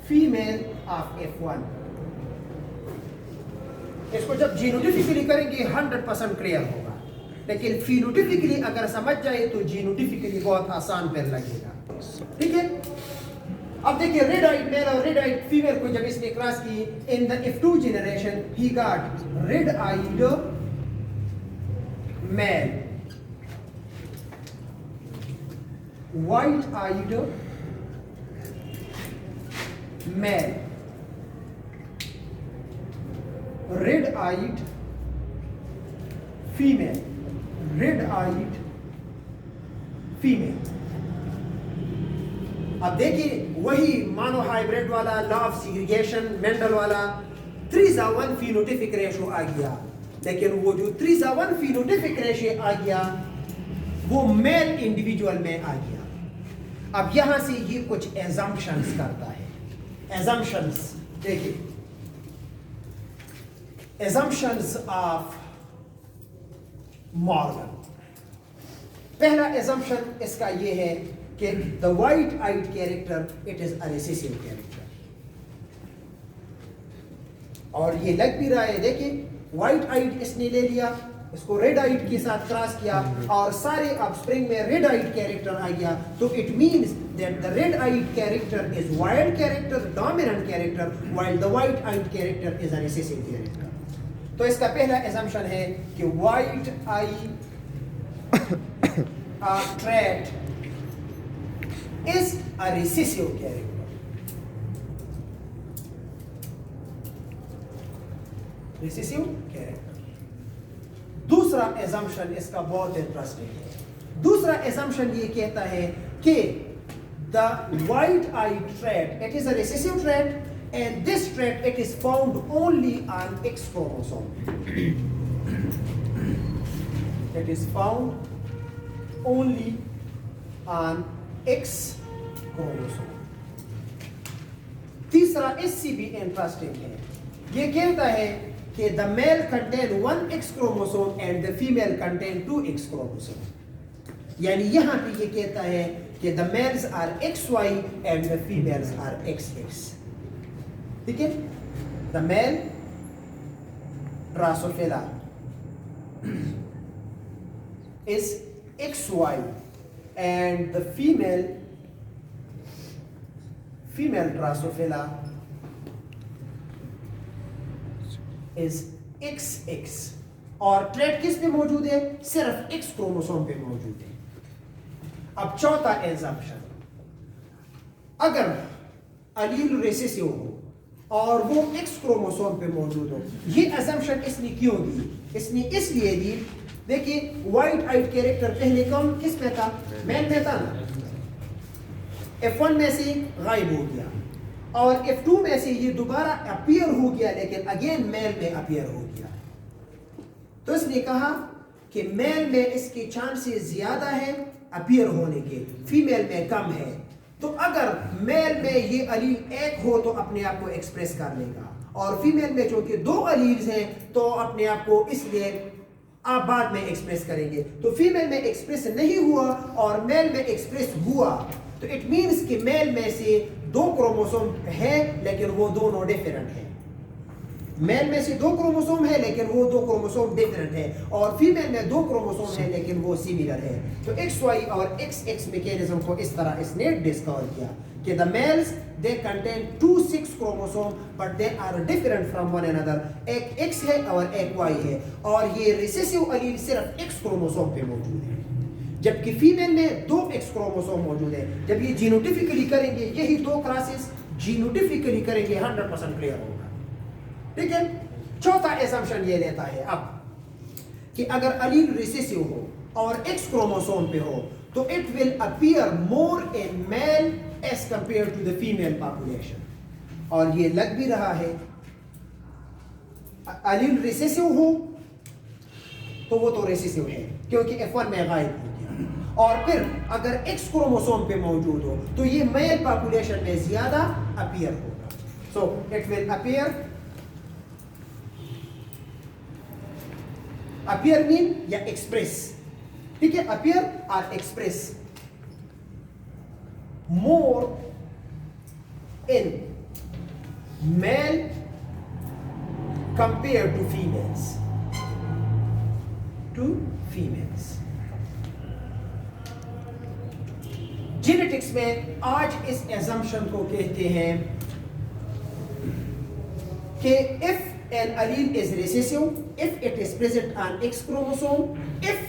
Female of F1. इसको जब जीनोटिफिकली करेंगे 100% क्लियर होगा, लेकिन फिनोटिफिकली अगर समझ जाए तो जीनोटिफिकली बहुत आसान फिर लगेगा. ठीक है. अब देखिए रेड आइड मेल और रेड आइड फीमेल को जब इसने क्रॉस की in the F2 generation he got red eyed male, white eyed male, red eyed female, red eyed female. अब देखिए वही मानो हाइब्रिड वाला लॉ ऑफ सिग्रीगेशन मेंडल वाला 3:1 फिनोटिफिक रेशो आ गया, लेकिन वो जो 3:1 फिनोटिफिक रेशो आ गया वो मेल इंडिविजुअल में आ गया. अब यहां से ये कुछ एजम्पशंस करता है. एजम्पशंस देखिए, एजम्पशंस ऑफ मॉर्गन. पहला एजम्पशन इसका ये है कि the white eyed character it is a recessive character. और ये लग भी रहा है, देखिए वाइट आइड इसने ले लिया, इसको रेड आइड के साथ क्रॉस किया और सारे ऑफस्प्रिंग में रेड आइड कैरेक्टर आ गया. तो it means that the red eyed character is wild character, dominant character, while the white eyed character is a recessive character. तो इसका पहला assumption है कि white eye trait is a recessive character. Recessive character. दूसरा assumption इसका बहुत interesting है. दूसरा assumption ये कहता है कि the white eye trait it is a recessive trait and this trait it is found only on X chromosome. It is found only on X chromosome. तीसरा इससे भी इंटरेस्टिंग है. ये कहता है कि the male contain 1 X chromosome and the female contain 2 X chromosome. यानी यहाँ पे ये कहता है कि the males are XY and the females are XX. ठीक है. The male Drosophila is XY and the female Drosophila is XX. और ट्रेट किस पे मौजूद है? सिर्फ X क्रोमोसोम पे मौजूद है. अब चौथा एजम्पशन, अगर अलील रेसेसिव हो और वो X क्रोमोसोम पे मौजूद हो. ये एजम्पशन इसने क्यों दी? इसने इसलिए दी, देखिए वाइट आइड कैरेक्टर पहले कम किस पे था? मेल में था ना. F1 में से गायब हो गया और F2 में से ये दोबारा अपीयर हो गया, लेकिन अगेन मेल में अपीयर हो गया. तो इसने कहा कि मेल में इसके चांसेस ज्यादा है अपीयर होने के, फीमेल में कम है. तो अगर मेल में ये अलील एक हो तो अपने आप को एक्सप्रेस कर लेगा, और फीमेल में चूंकि 2 अलील्स हैं तो अपने आप को इसलिए आप बाद में एक्सप्रेस करेंगे. तो फीमेल में एक्सप्रेस नहीं हुआ और मेल में एक्सप्रेस हुआ, तो इट मीन्स कि मेल में से 2 क्रोमोसोम है लेकिन वो दोनों डिफरेंट है. मेल में से 2 क्रोमोसोम है लेकिन वो 2 क्रोमोसोम डिफरेंट है, और फीमेल में 2 क्रोमोसोम है लेकिन वो सिमिलर है. तो XY और XX मैकेनिज्म को इस तरह इसने डिस्कवर किया कि the males they contain 2 6 chromosome but they are different from one another. एक X है और एक Y है, और ये रिसेसिव अलील सिर्फ X क्रोमोसोम पे मौजूद है, जबकि फीमेल में 2 X क्रोमोसोम मौजूद है. जब ये जीनोटिफिकली करेंगे, यही 2 क्रॉसेस जीनोटिफिकली करेंगे, 100% क्लियर होगा. ठीक है. चौथा एजम्पशन ये लेता है अब कि अगर अलील रिसेसिव हो और X क्रोमोसोम पे हो तो it will appear more in male as compared to the female population. और ये लग भी रहा है, अलील रिसेसिव हो तो वो तो रिसेसिव है क्योंकि F1 में गायब हो गया, और फिर अगर X क्रोमोसोम पे मौजूद हो तो ये मेल पॉपुलेशन में ज्यादा अपीयर होगा. So it will appear mean या एक्सप्रेस. ठीक है. अपीयर और express more in male compared to females. Genetics میں آج اس ایزمپشن کو کہتے ہیں کہ if an allele is recessive, if it is present on X chromosome, if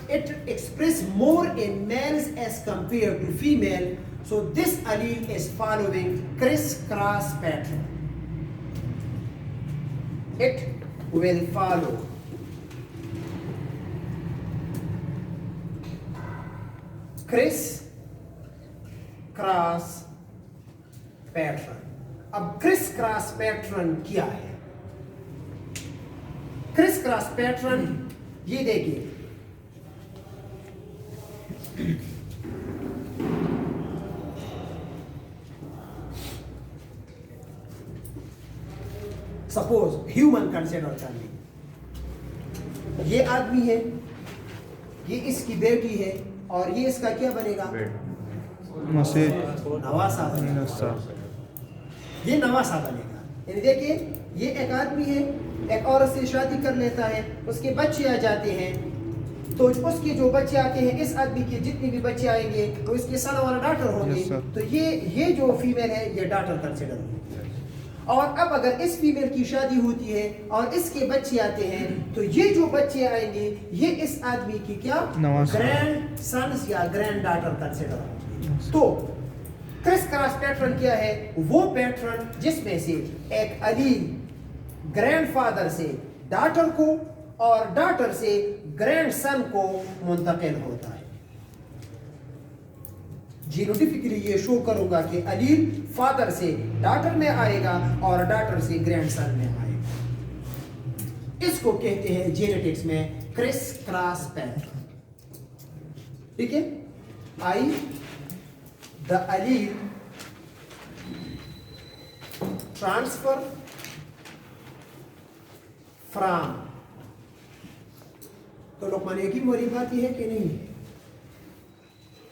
it expresses more in males as compared to female, so this allele is following criss-cross pattern. It will follow criss-cross pattern. اب کرس cross pattern کیا ہے؟ کرس cross pattern یہ دیکھیے، suppose human consider کر لیں، یہ آدمی ہے، یہ اس کی بیٹی ہے، اور یہ اس کا کیا بنے گا؟ نواسا بنے گا، یہ نواسا بنے گا. یعنی دیکھیے یہ ایک آدمی ہے، ایک عورت سے شادی کر لیتا ہے، اس کے بچے آ جاتے ہیں، تو اس کے جو بچے آتے ہیں، اس آدمی کے جتنے بھی بچے آئیں گے وہ اس کے سن والا ڈاٹر ہوں گے، تو یہ جو فیمیل ہے یہ ڈاٹر کنسیڈر ہوگی. اور اب اگر اس فیمیل کی شادی ہوتی ہے اور اس کے بچے آتے ہیں، تو یہ جو بچے آئیں گے یہ اس آدمی کی کیا گرینڈ سنس یا گرینڈ ڈاٹر کنسیڈر ہوں گے. تو کرس کراس پیٹرن کیا ہے؟ وہ پیٹرن جس میں سے ایک الیل گرینڈ فادر سے ڈاٹر کو اور ڈاٹر سے گرینڈ سن کو منتقل ہوتا ہے. جینوٹیفکلی یہ شو کروں گا کہ الیل فادر سے ڈاٹر میں آئے گا اور ڈاٹر سے گرینڈ سن میں آئے گا. اس کو کہتے ہیں جینیٹکس میں کرس کراس پیٹرن. ٹھیک ہے، آئی the allele transfer from. تو لقمان یقین والی بات یہ ہے کہ نہیں ہے؟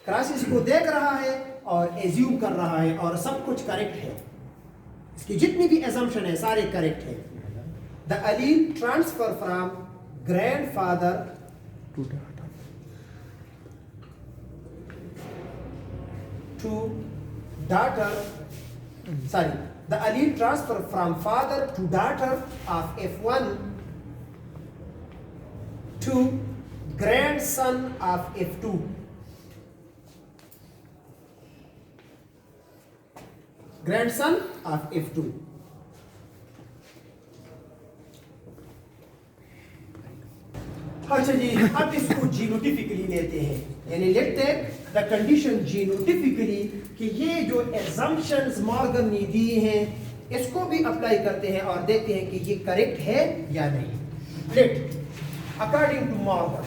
کراسس کو دیکھ رہا ہے اور ایزیوم کر رہا ہے اور سب کچھ کریکٹ ہے، اس کی جتنی بھی ایزمپشن ہے سارے کریکٹ ہے. the allele transfer from grandfather to daughter, the allele transfer from father to daughter of F1 to grandson of F2. Grandson of F2. اچھا جی، اب اس کو جینوٹیفکلی لیتے ہیں، یعنی لیٹ ٹیک دا کنڈیشن جینوٹیفکلی کہ یہ جو ایزمپشنز مارگن نے دی ہیں اس کو بھی اپلائی کرتے ہیں اور دیکھتے ہیں کہ یہ کریکٹ ہے یا نہیں. Let according to Morgan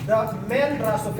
the male ڈراسوفیلا